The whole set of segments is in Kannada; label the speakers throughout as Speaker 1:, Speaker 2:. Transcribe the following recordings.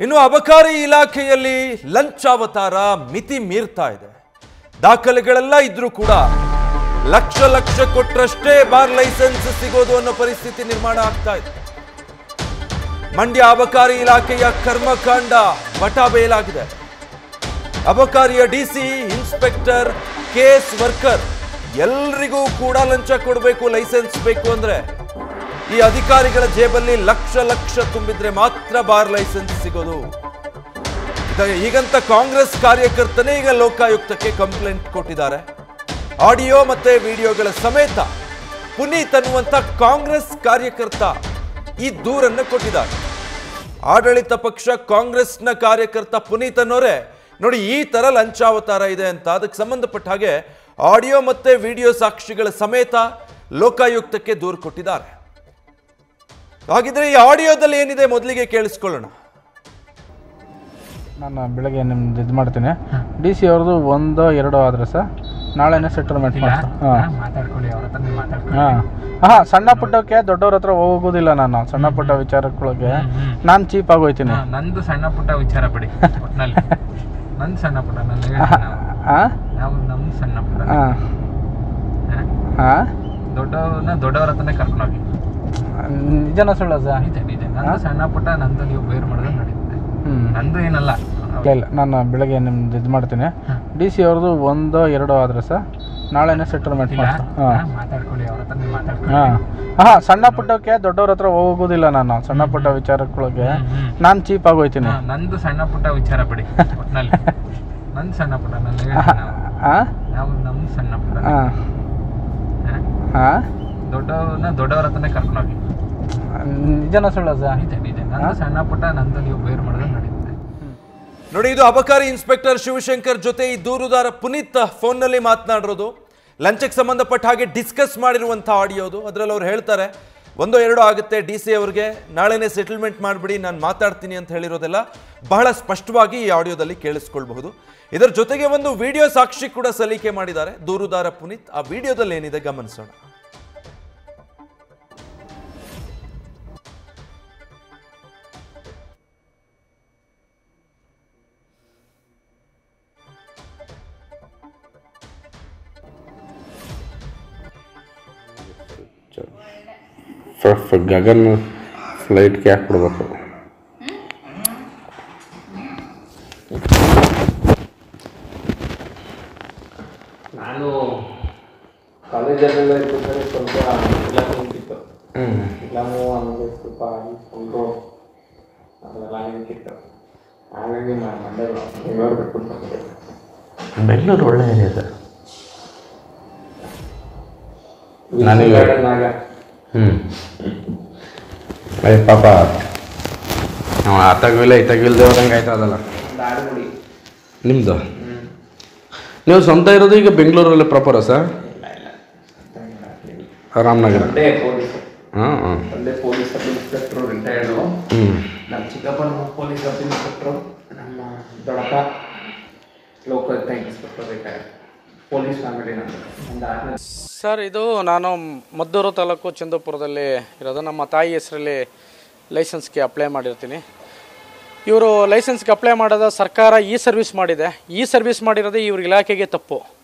Speaker 1: ಇನ್ನು ಅಬಕಾರಿ ಇಲಾಖೆಯಲ್ಲಿ ಲಂಚಾವತಾರ ಮಿತಿ ಮೀರ್ತಾ ಇದೆ. ದಾಖಲೆಗಳೆಲ್ಲ ಇದ್ರೂ ಕೂಡ ಲಕ್ಷ ಲಕ್ಷ ಕೊಟ್ಟರಷ್ಟೇ ಬಾರ್ ಲೈಸೆನ್ಸ್ ಸಿಗೋದು ಅನ್ನೋ ಪರಿಸ್ಥಿತಿ ನಿರ್ಮಾಣ ಆಗ್ತಾ ಇದೆ. ಮಂಡ್ಯ ಅಬಕಾರಿ ಇಲಾಖೆಯ ಕರ್ಮಕಾಂಡ ಬಟಾಬಯಲಾಗಿದೆ. ಅಬಕಾರಿಯ ಡಿಸಿ, ಇನ್ಸ್ಪೆಕ್ಟರ್, ಕೇಸ್ ವರ್ಕರ್ ಎಲ್ರಿಗೂ ಕೂಡ ಲಂಚ ಕೊಡಬೇಕು, ಲೈಸೆನ್ಸ್ ಬೇಕು ಅಂದ್ರೆ. ಈ ಅಧಿಕಾರಿಗಳ ಜೇಬಲ್ಲಿ ಲಕ್ಷ ಲಕ್ಷ ತುಂಬಿದ್ರೆ ಮಾತ್ರ ಬಾರ್ ಲೈಸೆನ್ಸ್ ಸಿಗೋದು. ಹೀಗಂತ ಕಾಂಗ್ರೆಸ್ ಕಾರ್ಯಕರ್ತನೇ ಈಗ ಲೋಕಾಯುಕ್ತಕ್ಕೆ ಕಂಪ್ಲೇಂಟ್ ಕೊಟ್ಟಿದ್ದಾರೆ. ಆಡಿಯೋ ಮತ್ತೆ ವಿಡಿಯೋಗಳ ಸಮೇತ ಪುನೀತ್ ಅನ್ನುವಂಥ ಕಾಂಗ್ರೆಸ್ ಕಾರ್ಯಕರ್ತ ಈ ದೂರನ್ನು ಕೊಟ್ಟಿದ್ದಾರೆ. ಆಡಳಿತ ಪಕ್ಷ ಕಾಂಗ್ರೆಸ್ನ ಕಾರ್ಯಕರ್ತ ಪುನೀತ್ ಅನ್ನೋರೇ ನೋಡಿ ಈ ತರ ಲಂಚಾವತಾರ ಇದೆ ಅಂತ ಅದಕ್ಕೆ ಸಂಬಂಧಪಟ್ಟ ಹಾಗೆ ಆಡಿಯೋ ಮತ್ತೆ ವಿಡಿಯೋ ಸಾಕ್ಷಿಗಳ ಸಮೇತ ಲೋಕಾಯುಕ್ತಕ್ಕೆ ದೂರು ಕೊಟ್ಟಿದ್ದಾರೆ. ಹಾಗಿದ್ರೆ ಈ ಆಡಿಯೋದಲ್ಲಿ ಏನಿದೆ ಮೊದಲಿಗೆ ಕೇಳಿಸ್ಕೊಳ್ಳೋಣ.
Speaker 2: ನಾನು ಬೆಳಗ್ಗೆ ನಿಮ್ದು ಇದು ಮಾಡ್ತೀನಿ. ಡಿ ಸಿ ಅವ್ರದ್ದು 1-2 ಆದ್ರೆ ಸರ್ ನಾಳೆನೇ ಸೆಟಲ್ಮೆಂಟ್ ಮಾಡ್ತೀನಿ. ಹಾಂ ಸಣ್ಣ ಪುಟ್ಟಕ್ಕೆ ದೊಡ್ಡವ್ರ ಹತ್ರ ಹೋಗೋದಿಲ್ಲ. ನಾನು ಸಣ್ಣ ಪುಟ್ಟ ವಿಚಾರಗಳಿಗೆ ನಾನು ಚೀಪ್ ಆಗೋಯ್ತೀನಿ.
Speaker 3: ನಂದು ಸಣ್ಣ ಪುಟ್ಟ ವಿಚಾರ ಬಿಡಿ, ನಂದು ಸಣ್ಣ ಪುಟ್ಟ ನಮ್ದು ಸಣ್ಣ ಪುಟ್ಟ ದೊಡ್ಡವ್ರ ಹತ್ರನೇ ಕರ್ಕೊಂಡು ಹೋಗಿ.
Speaker 2: ನಿಜನ ಸುಳ್ಳ ಸರ್?
Speaker 3: ನಿಜ. ನಂದು ಸಣ್ಣ ಪುಟ್ಟ, ನಂದು ನೀವು ಬೇರೆ ಮಾಡಿದ್ರೆ ನಡೀತದೆ. ನಂದು ಏನಲ್ಲ.
Speaker 2: ಇಲ್ಲ ನಾನು ಬೆಳಗ್ಗೆ ನಿಮ್ದು ಇದು ಮಾಡ್ತೀನಿ. ಡಿ ಸಿ ಅವ್ರದ್ದು 1-2 ಆದ್ರೆ ಸರ್ ನಾಳೆನೇ ಸೆಟಲ್ಮೆಂಟ್ ಮಾಡ್ತೀನಿ.
Speaker 3: ಮಾತಾಡ್ಕೊಳ್ಳಿ, ಅವ್ರ ಹತ್ರ ನೀವು ಮಾತಾಡ್ಕೊಳ್ಳಿ.
Speaker 2: ಹಾಂ ಸಣ್ಣ ಪುಟ್ಟಕ್ಕೆ ದೊಡ್ಡವ್ರ ಹತ್ರ ಹೋಗೋದಿಲ್ಲ. ನಾನು ಸಣ್ಣ ಪುಟ್ಟ ವಿಚಾರಗಳಿಗೆ ನಾನು ಚೀಪ್ ಆಗೋಯ್ತೀನಿ.
Speaker 3: ನಂದು ಸಣ್ಣ ಪುಟ್ಟ ವಿಚಾರ ಬಿಡಿ, ಒಟ್ಟಿನಲ್ಲಿ ನಂದು ಸಣ್ಣ ಪುಟ್ಟ ನಮ್ದು ಸಣ್ಣ ಪುಟ್ಟ ದೊಡ್ಡವ್ರ ಹತ್ರನೇ ಕರ್ಕೊಂಡು ಹೋಗಿ.
Speaker 2: ನಿಜನ ಸುಳ್ಳ ಸರ್?
Speaker 3: ನಿಜ. ನಂದು ಸಣ್ಣ ಪುಟ್ಟ, ನಂದು ನೀವು ಬೇರೆ ಮಾಡಿದ್ರೆ ನಡೀತದೆ.
Speaker 1: ನೋಡಿ, ಇದು ಅಬಕಾರಿ ಇನ್ಸ್ಪೆಕ್ಟರ್ ಶಿವಶಂಕರ್ ಜೊತೆ ಈ ದೂರುದಾರ ಪುನೀತ್ ಫೋನ್ನಲ್ಲಿ ಮಾತನಾಡಿರೋದು. ಲಂಚಕ್ಕೆ ಸಂಬಂಧಪಟ್ಟ ಹಾಗೆ ಡಿಸ್ಕಸ್ ಮಾಡಿರುವಂಥ ಆಡಿಯೋದು. ಅದರಲ್ಲಿ ಅವ್ರು ಹೇಳ್ತಾರೆ 1-2 ಆಗುತ್ತೆ, ಡಿ ಸಿ ಅವ್ರಿಗೆ ನಾಳೆನೇ ಸೆಟಲ್ಮೆಂಟ್ ಮಾಡಿಬಿಡಿ, ನಾನು ಮಾತಾಡ್ತೀನಿ ಅಂತ ಹೇಳಿರೋದೆಲ್ಲ ಬಹಳ ಸ್ಪಷ್ಟವಾಗಿ ಈ ಆಡಿಯೋದಲ್ಲಿ ಕೇಳಿಸ್ಕೊಳ್ಬಹುದು. ಇದರ ಜೊತೆಗೆ ಒಂದು ವಿಡಿಯೋ ಸಾಕ್ಷಿ ಕೂಡ ಸಲ್ಲಿಕೆ ಮಾಡಿದ್ದಾರೆ ದೂರುದಾರ ಪುನೀತ್. ಆ ವಿಡಿಯೋದಲ್ಲಿ ಏನಿದೆ ಗಮನಿಸೋಣ.
Speaker 4: ಗಗನ್ ಫ್ಲೈಟ್ಗೆ ಹಾಕ್ಬಿಡ್ಬೇಕು.
Speaker 3: ನಾನು ಕಾಲೇಜಲ್ಲೆಲ್ಲ ಇರ್ಬೇಕಾದ್ರೆ ಸ್ವಲ್ಪ ಎಲ್ಲ ನಿಂತಿತ್ತು. ಎಲ್ಲವೂ ಆಮೇಲೆ ಸ್ವಲ್ಪ ಇಸ್ಕೊಂಡು ಅದೆಲ್ಲ ನಿಂತಿತ್ತು. ಹಾಗಾಗಿ ಬೆಂಗಳೂರು ಬಿಟ್ಬಿಟ್ಟು ಬಂದ್ಬಿಟ್ಟೆ.
Speaker 4: ಬೆಂಗಳೂರು ಒಳ್ಳೆ ಏರಿಯಾ ಸರ್. ನನಗೆ ಅಯ್ಯ ಪಾಪ ನಾವು ಆತಾಗಿಲ್ಲ ಇತ್ತಾಗಿಲ್ದೆ ಹೋದಂಗೆ ಆಯ್ತದಲ್ಲ. ನಿಮ್ಮದು ನೀವು ಸ್ವಂತ ಇರೋದು ಈಗ ಬೆಂಗಳೂರಲ್ಲಿ ಪ್ರಾಪರಾ ಸರ್? ರಾಮನಗರ. ಹಾಂ ಹಾಂ.
Speaker 3: Police sub inspector retired. ನಮ್ಮ ಚಿಕ್ಕಪ್ಪ ಪೊಲೀಸ್ ಸಬ್ ಇನ್ಸ್ಪೆಕ್ಟ್ರು, ನಮ್ಮ ದೊಡ್ಡಪ್ಪ Lokayukta inspector retired. Police family ನಮ್ಮದು.
Speaker 2: ಸರ್, ಇದು ನಾನು ಮದ್ದೂರು ತಾಲೂಕು ಚಂದ್ರಪುರದಲ್ಲಿ ಇರೋದು. ನಮ್ಮ ತಾಯಿ ಹೆಸರಲ್ಲಿ ಲೈಸೆನ್ಸ್ಗೆ ಅಪ್ಲೈ ಮಾಡಿರ್ತೀನಿ. ಇವರು ಲೈಸೆನ್ಸ್ಗೆ ಅಪ್ಲೈ ಮಾಡೋದು ಸರ್ಕಾರ ಇ ಸರ್ವಿಸ್ ಮಾಡಿದೆ. ಇ ಸರ್ವಿಸ್ ಮಾಡಿರೋದು ಇವ್ರ ಇಲಾಖೆಗೆ ತಪ್ಪು.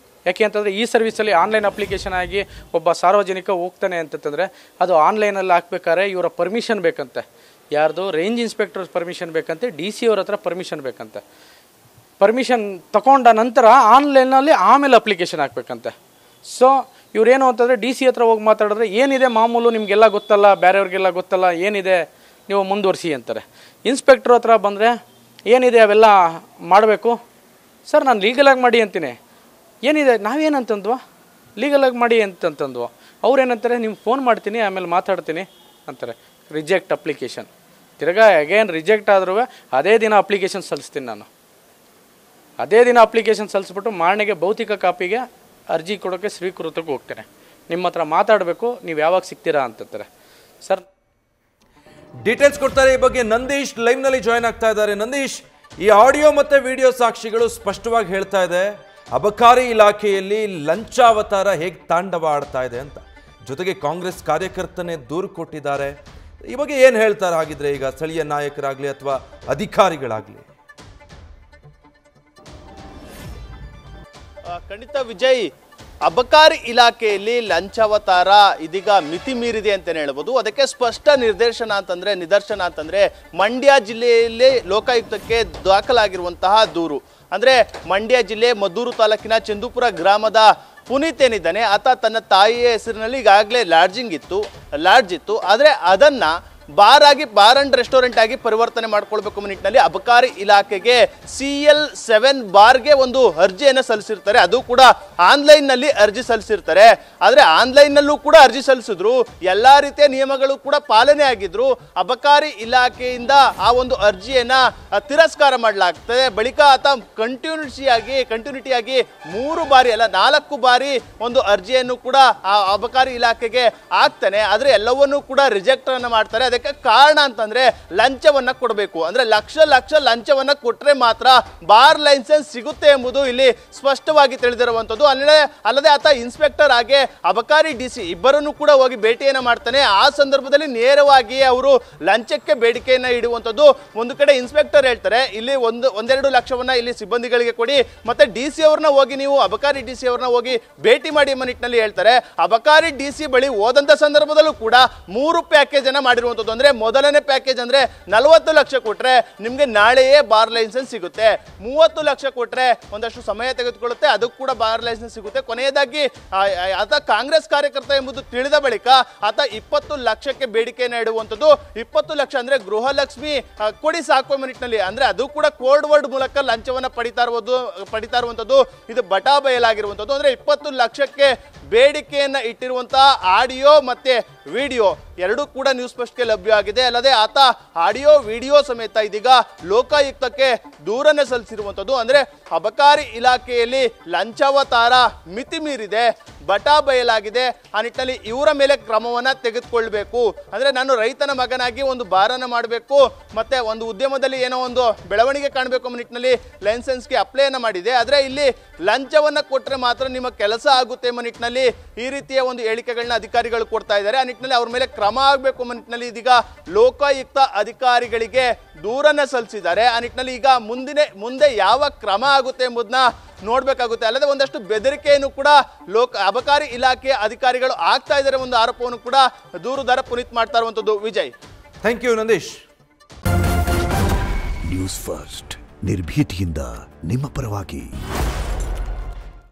Speaker 2: ಯಾಕೆ ಅಂತಂದರೆ ಈ ಸರ್ವಿಸಲ್ಲಿ ಆನ್ಲೈನ್ ಅಪ್ಲಿಕೇಶನ್ ಆಗಿ ಒಬ್ಬ ಸಾರ್ವಜನಿಕ ಹೋಗ್ತಾನೆ ಅಂತಂದರೆ ಅದು ಆನ್ಲೈನಲ್ಲಿ ಹಾಕ್ಬೇಕಾದ್ರೆ ಇವರ ಪರ್ಮಿಷನ್ ಬೇಕಂತೆ. ಯಾರ್ದು? ರೇಂಜ್ ಇನ್ಸ್ಪೆಕ್ಟರ್ ಪರ್ಮಿಷನ್ ಬೇಕಂತೆ, ಡಿ ಸಿ ಅವ್ರ ಹತ್ರ ಪರ್ಮಿಷನ್ ಬೇಕಂತೆ. ಪರ್ಮಿಷನ್ ತಗೊಂಡ ನಂತರ ಆನ್ಲೈನಲ್ಲಿ ಆಮೇಲೆ ಅಪ್ಲಿಕೇಶನ್ ಹಾಕ್ಬೇಕಂತೆ. ಸೊ ಇವರೇನು ಅಂತಂದರೆ ಡಿ ಸಿ ಹತ್ರ ಹೋಗಿ ಮಾತಾಡಿದ್ರೆ ಏನಿದೆ ಮಾಮೂಲು, ನಿಮಗೆಲ್ಲ ಗೊತ್ತಲ್ಲ, ಬೇರೆಯವ್ರಿಗೆಲ್ಲ ಗೊತ್ತಲ್ಲ, ಏನಿದೆ ನೀವು ಮುಂದುವರಿಸಿ ಅಂತಾರೆ. ಇನ್ಸ್ಪೆಕ್ಟ್ರ್ ಹತ್ರ ಬಂದರೆ ಏನಿದೆ ಅವೆಲ್ಲ ಮಾಡಬೇಕು ಸರ್, ನಾನು ಲೀಗಲಾಗಿ ಮಾಡಿ ಅಂತೀನಿ. ಏನಿದೆ ನಾವೇನಂತಂದ್ವಾ, ಲೀಗಲಾಗಿ ಮಾಡಿ ಅಂತಂತಂದ್ವು. ಅವ್ರೇನಂತಾರೆ, ನಿಮ್ಗೆ ಫೋನ್ ಮಾಡ್ತೀನಿ ಆಮೇಲೆ ಮಾತಾಡ್ತೀನಿ ಅಂತಾರೆ. Reject application. ತಿರ್ಗಾ ಅಗೇನ್ ರಿಜೆಕ್ಟ್ ಆದ್ರೂ ಅದೇ ದಿನ ಅಪ್ಲಿಕೇಶನ್ ಸಲ್ಲಿಸ್ತೀನಿ ನಾನು. ಅದೇ ದಿನ ಅಪ್ಲಿಕೇಶನ್ ಸಲ್ಲಿಸ್ಬಿಟ್ಟು ಮಾರನೆಗೆ ಭೌತಿಕ ಕಾಪಿಗೆ ಅರ್ಜಿ ಕೊಡೋಕ್ಕೆ ಸ್ವೀಕೃತಕ್ಕೆ ಹೋಗ್ತೇನೆ. ನಿಮ್ಮ ಹತ್ರ ಮಾತಾಡಬೇಕು, ನೀವು ಯಾವಾಗ ಸಿಗ್ತೀರಾ ಅಂತಾರೆ ಸರ್.
Speaker 1: ಡೀಟೇಲ್ಸ್ ಕೊಡ್ತಾರೆ ಈ ಬಗ್ಗೆ ನಂದೀಶ್ ಲೈವ್ನಲ್ಲಿ ಜಾಯ್ನ್ ಆಗ್ತಾ ಇದ್ದಾರೆ. ನಂದೀಶ್, ಈ ಆಡಿಯೋ ಮತ್ತು ವಿಡಿಯೋ ಸಾಕ್ಷಿಗಳು ಸ್ಪಷ್ಟವಾಗಿ ಹೇಳ್ತಾ ಇದೆ ಅಬಕಾರಿ ಇಲಾಖೆಯಲ್ಲಿ ಲಂಚಾವತಾರ ಹೇಗೆ ತಾಂಡವ ಆಡ್ತಾ ಇದೆ ಅಂತ. ಜೊತೆಗೆ ಕಾಂಗ್ರೆಸ್ ಕಾರ್ಯಕರ್ತನೇ ದೂರು ಕೊಟ್ಟಿದ್ದಾರೆ. ಈ ಬಗ್ಗೆ ಏನು ಹೇಳ್ತಾರೆ ಹಾಗಿದ್ರೆ ಈಗ ಸ್ಥಳೀಯ ನಾಯಕರಾಗಲಿ ಅಥವಾ ಅಧಿಕಾರಿಗಳಾಗಲಿ?
Speaker 5: ಖಂಡಿತ ವಿಜಯ್, ಅಬಕಾರಿ ಇಲಾಖೆಯಲ್ಲಿ ಲಂಚಾವತಾರ ಇದೀಗ ಮಿತಿ ಮೀರಿದೆ ಅಂತಲೇ ಹೇಳ್ಬೋದು. ಅದಕ್ಕೆ ಸ್ಪಷ್ಟ ನಿದರ್ಶನ ಅಂತಂದ್ರೆ ಮಂಡ್ಯ ಜಿಲ್ಲೆಯಲ್ಲಿ ಲೋಕಾಯುಕ್ತಕ್ಕೆ ದಾಖಲಾಗಿರುವಂತಹ ದೂರು. ಅಂದ್ರೆ ಮಂಡ್ಯ ಜಿಲ್ಲೆ ಮದ್ದೂರು ತಾಲೂಕಿನ ಚಂದುಪುರ ಗ್ರಾಮದ ಪುನೀತ್ ಏನಿದ್ದಾನೆ, ಆತ ತನ್ನ ತಾಯಿಯ ಹೆಸರಿನಲ್ಲಿ ಈಗಾಗಲೇ ಲಾಡ್ಜ್ ಇತ್ತು. ಆದರೆ ಅದನ್ನ ಬಾರ್ ಅಂಡ್ ರೆಸ್ಟೋರೆಂಟ್ ಆಗಿ ಪರಿವರ್ತನೆ ಮಾಡ್ಕೊಳ್ಬೇಕು ನಿಟ್ಟಿನಲ್ಲಿ ಅಬಕಾರಿ ಇಲಾಖೆಗೆ CL7 ಬಾರ್ಗೆ ಒಂದು ಅರ್ಜಿಯನ್ನು ಸಲ್ಲಿಸಿರ್ತಾರೆ. ಅದು ಕೂಡ ಆನ್ಲೈನ್ ನಲ್ಲಿ ಅರ್ಜಿ ಸಲ್ಲಿಸಿರ್ತಾರೆ. ಆದ್ರೆ ಆನ್ಲೈನ್ ನಲ್ಲೂ ಕೂಡ ಅರ್ಜಿ ಸಲ್ಲಿಸಿದ್ರು, ಎಲ್ಲಾ ರೀತಿಯ ನಿಯಮಗಳು ಕೂಡ ಪಾಲನೆ ಆಗಿದ್ರು. ಅಬಕಾರಿ ಇಲಾಖೆಯಿಂದ ಆ ಒಂದು ಅರ್ಜಿಯನ್ನ ತಿರಸ್ಕಾರ ಮಾಡಲಾಗ್ತದೆ. ಬಳಿಕ ಆತ ಕಂಟಿನ್ಯೂಟಿಯಾಗಿ 3 ಬಾರಿ ಅಲ್ಲ 4 ಬಾರಿ ಒಂದು ಅರ್ಜಿಯನ್ನು ಕೂಡ ಆ ಅಬಕಾರಿ ಇಲಾಖೆಗೆ ಹಾಕ್ತಾನೆ. ಆದ್ರೆ ಎಲ್ಲವನ್ನೂ ಕೂಡ ರಿಜೆಕ್ಟ್ ಅನ್ನ ಮಾಡ್ತಾರೆ. ಅದಕ್ಕೆ ಕಾರಣ ಅಂತಂದ್ರೆ ಲಂಚವನ್ನ ಕೊಡಬೇಕು, ಅಂದ್ರೆ ಲಕ್ಷ ಲಂಚವನ್ನ ಕೊಟ್ರೆ ಮಾತ್ರ ಬಾರ್ ಲೈಸೆನ್ಸ್ ಸಿಗುತ್ತೆ ಎಂಬುದು ಇಲ್ಲಿ ಸ್ಪಷ್ಟವಾಗಿ ತಿಳಿದಿರುವಂತದ್ದು. ಅಲ್ಲದೆ ಆತ ಇನ್ಸ್ಪೆಕ್ಟರ್ ಆಗಿ ಅಬಕಾರಿ DC ಇಬ್ಬರನ್ನು ಕೂಡ ಹೋಗಿ ಭೇಟಿಯನ್ನ ಮಾಡ್ತಾನೆ. ಆ ಸಂದರ್ಭದಲ್ಲಿ ನೇರವಾಗಿ ಅವರು ಲಂಚಕ್ಕೆ ಬೇಡಿಕೆಯನ್ನ ಇಡುವಂತದ್ದು. ಒಂದು ಕಡೆ ಇನ್ಸ್ಪೆಕ್ಟರ್ ಹೇಳ್ತಾರೆ ಇಲ್ಲಿ 1-2 ಲಕ್ಷವನ್ನ ಇಲ್ಲಿ ಸಿಬ್ಬಂದಿಗಳಿಗೆ ಕೊಡಿ, ಮತ್ತೆ DC ಅವ್ರನ್ನ ಹೋಗಿ ನೀವು ಅಬಕಾರಿ DC ಅವ್ರನ್ನ ಹೋಗಿ ಭೇಟಿ ಮಾಡಿ ಎಂಬ ನಿಟ್ಟಿನಲ್ಲಿ ಹೇಳ್ತಾರೆ. ಅಬಕಾರಿ DC ಬಳಿ ಹೋದಂತ ಸಂದರ್ಭದಲ್ಲೂ ಕೂಡ 3 ಪ್ಯಾಕೇಜ್ ಅನ್ನ ಮಾಡಿರುವಂತದ್ದು. ಅಂದ್ರೆ ಮೊದಲನೇ ಪ್ಯಾಕೇಜ್ ಅಂದ್ರೆ 40 ಲಕ್ಷ ಕೊಟ್ರೆ ನಿಮ್ಗೆ ನಾಳೆಯೇ ಬಾರ್ ಲೈಸೆನ್ಸ್ ಸಿಗುತ್ತೆ, 30 ಲಕ್ಷ ಕೊಟ್ರೆ ಒಂದಷ್ಟು ಸಮಯ ತೆಗೆದುಕೊಳ್ಳುತ್ತೆ, ಅದಕ್ಕೂ ಕೂಡ ಬಾರ್ ಲೈಸೆನ್ಸ್ ಸಿಗುತ್ತೆ. ಕೊನೆಯದಾಗಿ ಆತ ಕಾಂಗ್ರೆಸ್ ಕಾರ್ಯಕರ್ತ ಎಂಬುದು ತಿಳಿದ ಬಳಿಕ ಆತ 20 ಲಕ್ಷಕ್ಕೆ ಬೇಡಿಕೆಯನ್ನು ಇಡುವಂಥದ್ದು. 20 ಲಕ್ಷ ಅಂದ್ರೆ ಗೃಹಲಕ್ಷ್ಮಿ ಕೊಡಿ ಸಾಕು ಎಂಬ ನಿಟ್ಟಿನಲ್ಲಿ, ಅಂದ್ರೆ ಅದು ಕೂಡ ಕೋಡ್ ವರ್ಡ್ ಮೂಲಕ ಲಂಚವನ್ನ ಪಡಿತಾ ಇರುವಂತದ್ದು. ಇದು ಬಟಾ ಬಯಲಾಗಿರುವಂತದ್ದು. ಅಂದ್ರೆ 20 ಲಕ್ಷಕ್ಕೆ ಬೇಡಿಕೆಯನ್ನ ಇಟ್ಟಿರುವಂತಹ ಆಡಿಯೋ ಮತ್ತೆ ವಿಡಿಯೋ ಎರಡೂ ಕೂಡ ನ್ಯೂಸ್ ಫಸ್ಟ್ಗೆ ಲಭ್ಯ ಆಗಿದೆ. ಅಲ್ಲದೆ ಆತ ಆಡಿಯೋ ವಿಡಿಯೋ ಸಮೇತ ಇದೀಗ ಲೋಕಾಯುಕ್ತಕ್ಕೆ ದೂರನ್ನೇ ಸಲ್ಲಿಸಿರುವಂಥದ್ದು. ಅಂದ್ರೆ ಅಬಕಾರಿ ಇಲಾಖೆಯಲ್ಲಿ ಲಂಚಾವತಾರ ಮಿತಿ ಮೀರಿದೆ, ಬಟಾ ಬಯಲಾಗಿದೆ. ಆ ನಿಟ್ಟಿನಲ್ಲಿ ಇವರ ಮೇಲೆ ಕ್ರಮವನ್ನ ತೆಗೆದುಕೊಳ್ಬೇಕು. ಅಂದ್ರೆ ನಾನು ರೈತನ ಮಗನಾಗಿ ಒಂದು ಬಾರನ್ನ ಮಾಡಬೇಕು, ಮತ್ತೆ ಒಂದು ಉದ್ಯಮದಲ್ಲಿ ಏನೋ ಒಂದು ಬೆಳವಣಿಗೆ ಕಾಣಬೇಕು ಅನ್ನೋ ನಿಟ್ಟಿನಲ್ಲಿ ಲೈಸೆನ್ಸ್ಗೆ ಅಪ್ಲೈನ ಮಾಡಿದೆ. ಆದ್ರೆ ಇಲ್ಲಿ ಲಂಚವನ್ನ ಕೊಟ್ರೆ ಮಾತ್ರ ನಿಮ್ಮ ಕೆಲಸ ಆಗುತ್ತೆ ಎಂಬ ನಿಟ್ಟಿನಲ್ಲಿ ಈ ರೀತಿಯ ಒಂದು ಹೇಳಿಕೆಗಳನ್ನ ಅಧಿಕಾರಿಗಳು ಕೊಡ್ತಾ ಇದ್ದಾರೆ. ಆ ನಿಟ್ಟಿನಲ್ಲಿ ಅವ್ರ ಮೇಲೆ ಕ್ರಮ ಆಗಬೇಕು ಎಂಬ ನಿಟ್ಟಿನಲ್ಲಿ ಇದೀಗ ಲೋಕಾಯುಕ್ತ ಅಧಿಕಾರಿಗಳಿಗೆ ದೂರನ್ನ ಸಲ್ಲಿಸಿದ್ದಾರೆ. ಆ ನಿಟ್ಟಿನಲ್ಲಿ ಈಗ ಮುಂದೆ ಯಾವ ಕ್ರಮ ಆಗುತ್ತೆ ಎಂಬುದನ್ನ ನೋಡ್ಬೇಕಾಗುತ್ತೆ. ಅಲ್ಲದೆ ಒಂದಷ್ಟು ಬೆದರಿಕೆಯನ್ನು ಕೂಡ ಅಬಕಾರಿ ಇಲಾಖೆ ಅಧಿಕಾರಿಗಳು ಆಗ್ತಾ ಇದ್ದಾರೆ ಒಂದು ಆರೋಪವನ್ನು ಕೂಡ ದೂರುದಾರ ಪುನೀತ್ ಮಾಡ್ತಾ ಇರುವಂತದ್ದು. Vijay,
Speaker 1: thank you Nandish.
Speaker 6: News first ನಿರ್ಭೀತಿಯಿಂದ ನಿಮ್ಮ ಪರವಾಗಿ.